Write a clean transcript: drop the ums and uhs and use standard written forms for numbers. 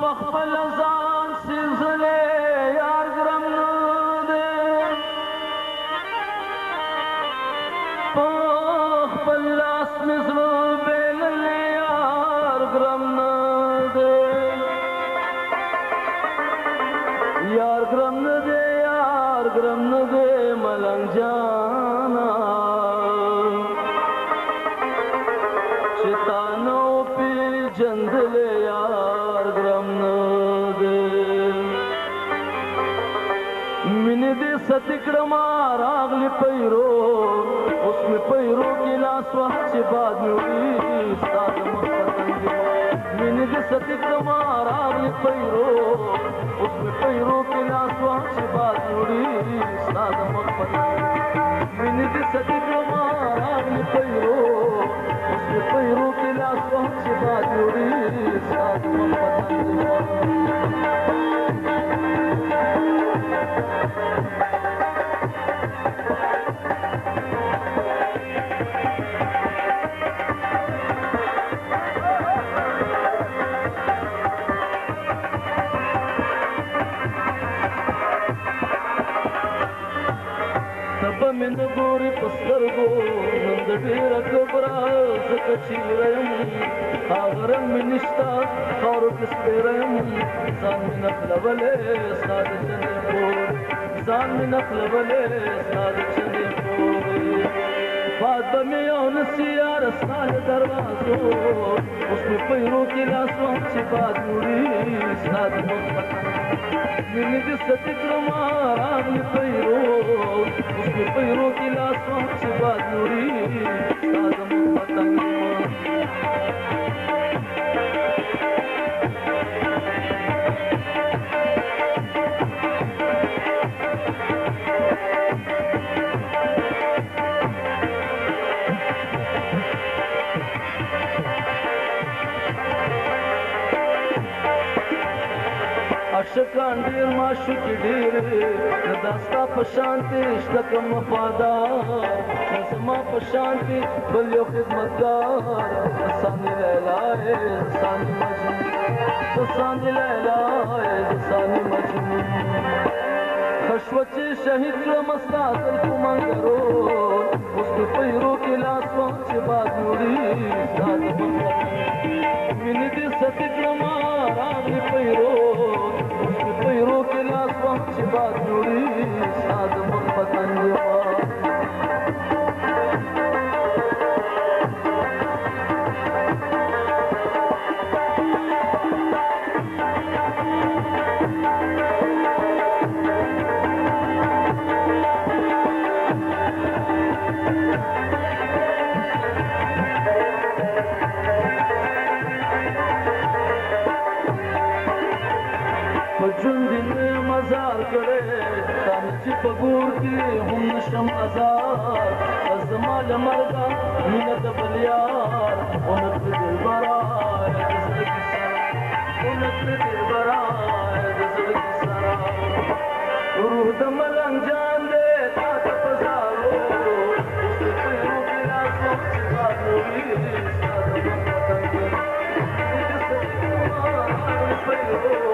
پخپل ځان سېزلې یار ګرم نه دی پخپل لاس مې زړه بېللی یار ګرم نه دی یار ګرم نه دی یار ګرم نه دی ملنګ جانا چې تا نو پیژندلی یار ګرم نه دی مینې دې ستې کړمه راغلې پیرو اوس مې پیرو کې لاس وه چې باد مې وړي ستا د مخ پتنګ مینې دې ستې کړمه راغلې پیرو اوس مې پیرو کې لاس وه چې باد مې وړي ستا د مخ پتنګ مینې دې ستې کړمه راغلې پیرو اوس مې پیرو کې لاس وه چې باد مې وړي ستا د مخ پتنګ من ګوري پسترګو نن د ډیره کبره زکه چیرې یم هغه رنګ مې نشته خاورو کې سپېره یم ځان مې نښلولی ستا د چنې پورې ځان مې نښلولی ستا د چنې پورې باد به مې یو نسي یاره ستا له دروازو اوس مې پیرو کې لاس وم چې باد وړي ستا د مخ پتنګ مینې دې ستې کړمه راغلې پیرو اوس مې پیرو کې لاس وم چې باد وړي ستا د مخ پتنګ عاشقان ډېر معشوقې ډېرې نه دا ستا په شانتې شته کم وفادار نه زما په شانتې بل یو خدمتګار ساني لیلا یې ساني مجنون ساني لیلا یې ساني مجنون ښه شوه چې شهید کړم ستا زلفو منګرو اوس مې پیرو کې لاس وم چې باد وړي ستا د مخ مینې دې ستې کړمه راغلې پیرو پیرو کې لاس وم چې باد وړي ستا د مخ پتنګ ژوند دې مزار کړی تا مې چې په ګور کې هم نشم ازار زما له مرګه مینه د بل یار ونه کړې دلبره د زړه کیسه ونه کړې دلبره د زړه کیسه روح د ملنګ جان دی تا ته په زارو اوس دې پیرو کې لاس وم چې باد وړي ستا د مخ پتنګ دې ستې کړمه راغلې پیرو